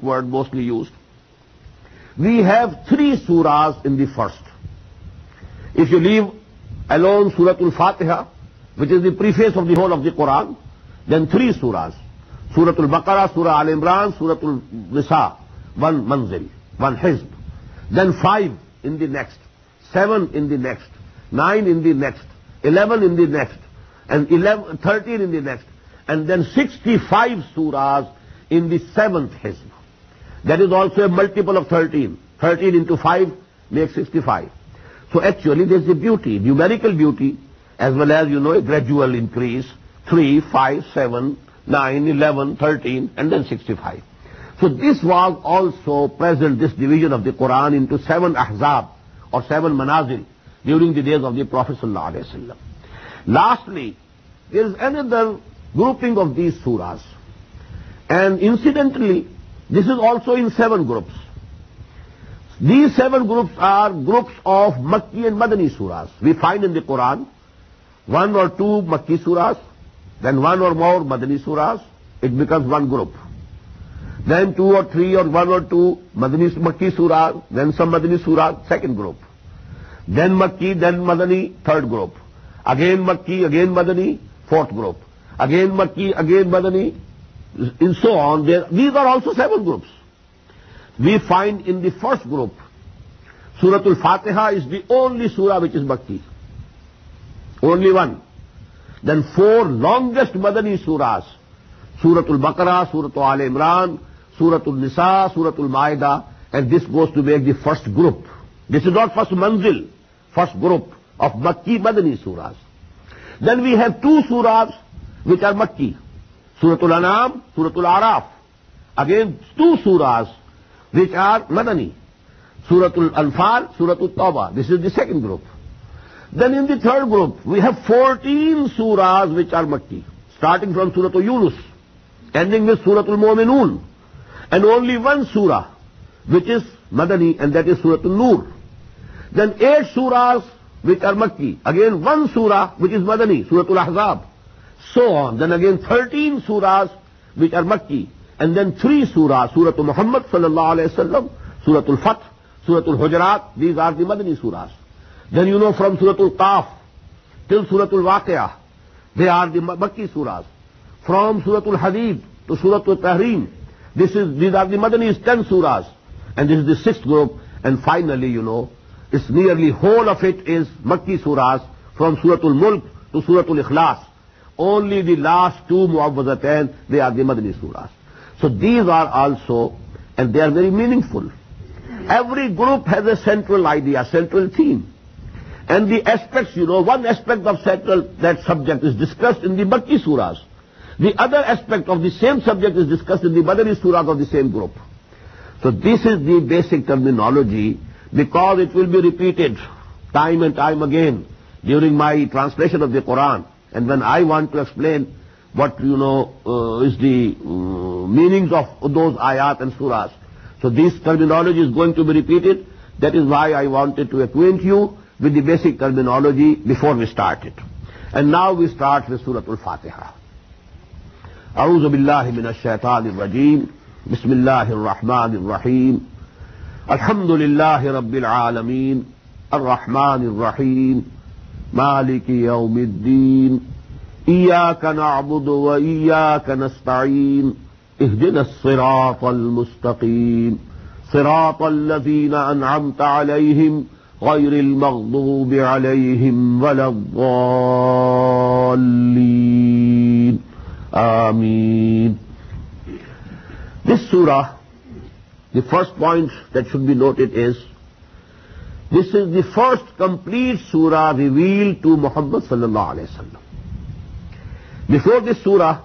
word mostly used. We have 3 surahs in the first. If you leave alone Surah Al-Fatiha, which is the preface of the whole of the Quran, then 3 surahs. Surah Al-Baqarah, Surah Al-Imran, Surah Al-Nisa, 1 manzil, 1 hizb. Then 5 in the next, 7 in the next, 9 in the next, 11 in the next, and 13 in the next, and then 65 surahs in the 7th hizb. That is also a multiple of 13. 13 into 5 makes 65. So actually there's a beauty, numerical beauty, as well as, a gradual increase, 3, 5, 7, 9, 11, 13, and then 65. So this was also present, this division of the Quran into 7 ahzab, or 7 manazil, during the days of the Prophet ﷺ. Lastly, there is another grouping of these surahs. And incidentally, this is also in 7 groups. These 7 groups are groups of Makki and Madani surahs. We find in the Quran 1 or 2 Makki surahs, then 1 or more Madani surahs. It becomes 1 group. Then 2 or 3 or 1 or 2 Makki surahs, then some Madani surahs, 2nd group. Then Makki, then Madani, 3rd group. Again Makki, again Madani, 4th group. Again Makki, again Madani, and so on. These are also 7 groups. We find in the first group, Surah Al-Fatiha is the only surah which is Makki. Only 1. Then 4 longest Madani surahs, Surah Al-Baqarah, Surah Al-Imran, Surah Al-Nisa, Surah Al-Ma'idah, and this goes to make the first group. This is not first manzil, first group of Makki Madani surahs. Then we have 2 surahs which are Makki, Surah Al-An'am, Surah Al-Araf. Again 2 surahs which are Madani, Surah Al-Anfal, Surah Al-Tawbah. This is the 2nd group. Then in the 3rd group, we have 14 surahs which are Makki, starting from Surah Al-Yunus, ending with Surah Al-Mu'minun, and only 1 surah which is Madani, and that is Surah Al-Nur. Then 8 surahs which are Makki, again 1 surah which is Madani, Surah Al-Ahzab, so on. Then again 13 surahs which are Makki, and then 3 surahs, Surah Muhammad sallallahu alayhi wasallam, Surah Al-Fath, Surah Al-Hujurat. These are the Madani surahs. Then from Surah Al-Qaf till Surah Al-Waqi'ah, they are the Makki surahs. From Surah Al-Hadid to Surah Al-Tahrim, these are the Madani 10 surahs, and this is the 6th group. And finally, it's nearly whole of it is Makki surahs, from Surah Al-Mulk to Surah Al-Ikhlas. Only the last 2 Mu'awwazatain, they are the Madani surahs. So these are also, and they are very meaningful. Every group has a central idea, central theme. And the aspects, one aspect of that subject is discussed in the Makki surahs. The other aspect of the same subject is discussed in the Madani surahs of the same group. So this is the basic terminology, because it will be repeated time and time again during my translation of the Quran. And when I want to explain what, is the meanings of those ayat and surahs, so this terminology is going to be repeated. That is why I wanted to acquaint you with the basic terminology before we start it. And now we start with Surah Al-Fatiha. أعوذ بالله من الشيطان الرجيم بسم الله الرحمن الرحيم الحمد لله رب العالمين الرحمن الرحيم مالك يوم الدين إياك نعبد وإياك نستعين اهدنا الصراط المستقيم صراط الذين أنعمت عليهم غير المغضوب عليهم ولا الضالين آمين. This surah, the first point that should be noted is, this is the first complete surah revealed to Muhammad sallallahu alayhi wa sallam. Before this surah,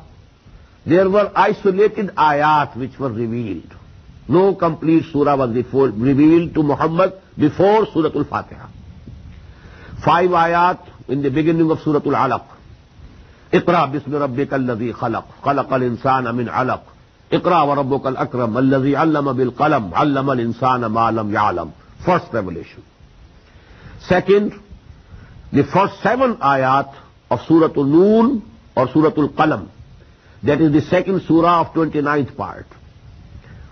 there were isolated ayat which were revealed. No complete surah was revealed to Muhammad before Surah Al-Fatiha. 5 ayat in the beginning of Surah Al-Alaq. اقرأ باسم ربك الذي خلق خلق الإنسان من علق اقرأ وربك الأكرم الذي علم بالقلم علم الإنسان ما لم يعلم. First revelation. Second, the first 7 ayat of Surah Al-Noon or Surah Al-Qalam. That is the second surah of 29th part.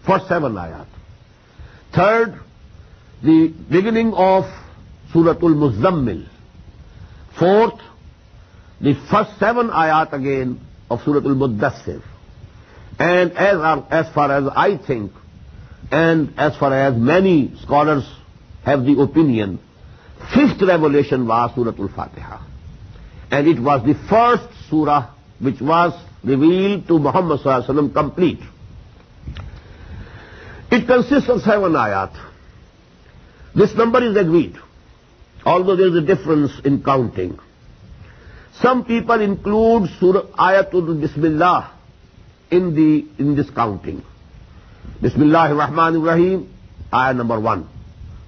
first 7 ayat. Third, the beginning of Suratul Muzammil. Fourth, the first 7 ayat again of Suratul Muddassir. And as far as I think, and as far as many scholars have the opinion, fifth revelation was Suratul Fatiha. And it was the first surah which was revealed to Muhammad sallallahu alaihi wasallam complete. It consists of 7 ayat. This number is agreed, although there is a difference in counting. Some people include Surah Ayatul Bismillah in this counting. Bismillahir Rahmanir Rahim, ayah number 1.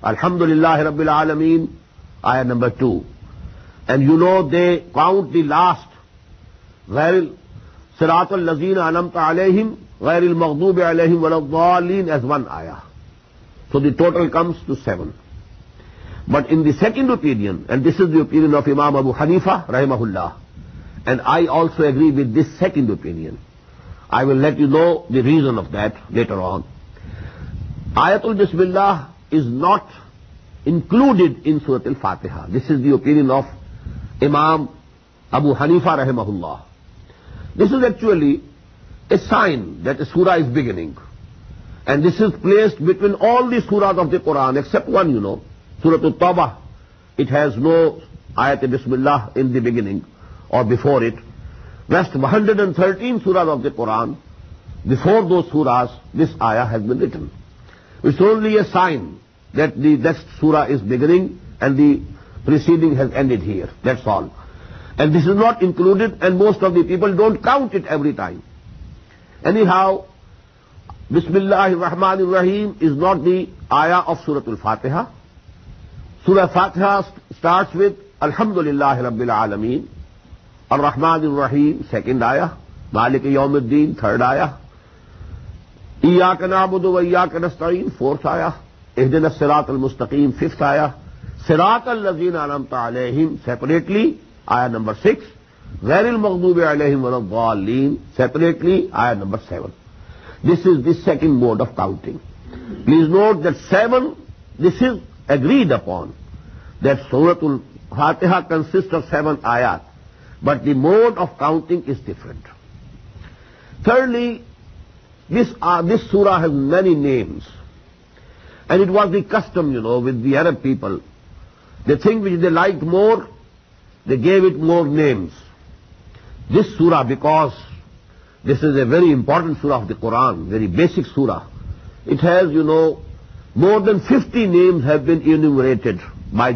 Alhamdulillahi Rabbil Alameen, ayah number 2. And you know they count the last, Ghairil Siratal Lazina Anamta Alayhim, Ghairil Maghdubi Alayhim Waladdallin as 1 ayah. So the total comes to 7. But in the second opinion, and this is the opinion of Imam Abu Hanifa, rahimahullah, and I also agree with this second opinion. I will let you know the reason of that later on. Ayatul Bismillah is not included in Surah Al-Fatiha. This is the opinion of Imam Abu Hanifa, rahimahullah. This is actually a sign that a surah is beginning. And this is placed between all the surahs of the Quran, except one, you know. Surah At-Tawbah, it has no ayat Bismillah in the beginning or before it. Rest 113 surahs of the Quran, before those surahs, this ayah has been written. It's only a sign that the next surah is beginning and the preceding has ended here. That's all. And this is not included, and most of the people don't count it every time. Anyhow, Bismillahir Rahmanir Rahim is not the ayah of Surah Al-Fatiha. Surah Fatiha starts with Alhamdulillahi Rabbil Alameen, Ar-Rahmanir Rahim, second ayah, Maliki Yawmiddin, third ayah, Iyaka na'budu wa iyaka nasta'in, fourth ayah, Ihdina as-siratal mustaqim, fifth ayah, Siratal lazina an'amta alayhim, separately, ayah number 6, Ghairil maghdubi alayhim waladdallin, separately, ayah number 7. This is the second mode of counting. Please note that 7, this is agreed upon, that Suratul Fatiha consists of 7 ayat, but the mode of counting is different. Thirdly, this surah has many names, and it was the custom, you know, with the Arab people. The thing which they liked more, they gave it more names. This surah, because this is a very important surah of the Quran, very basic surah, it has, you know, more than 50 names have been enumerated by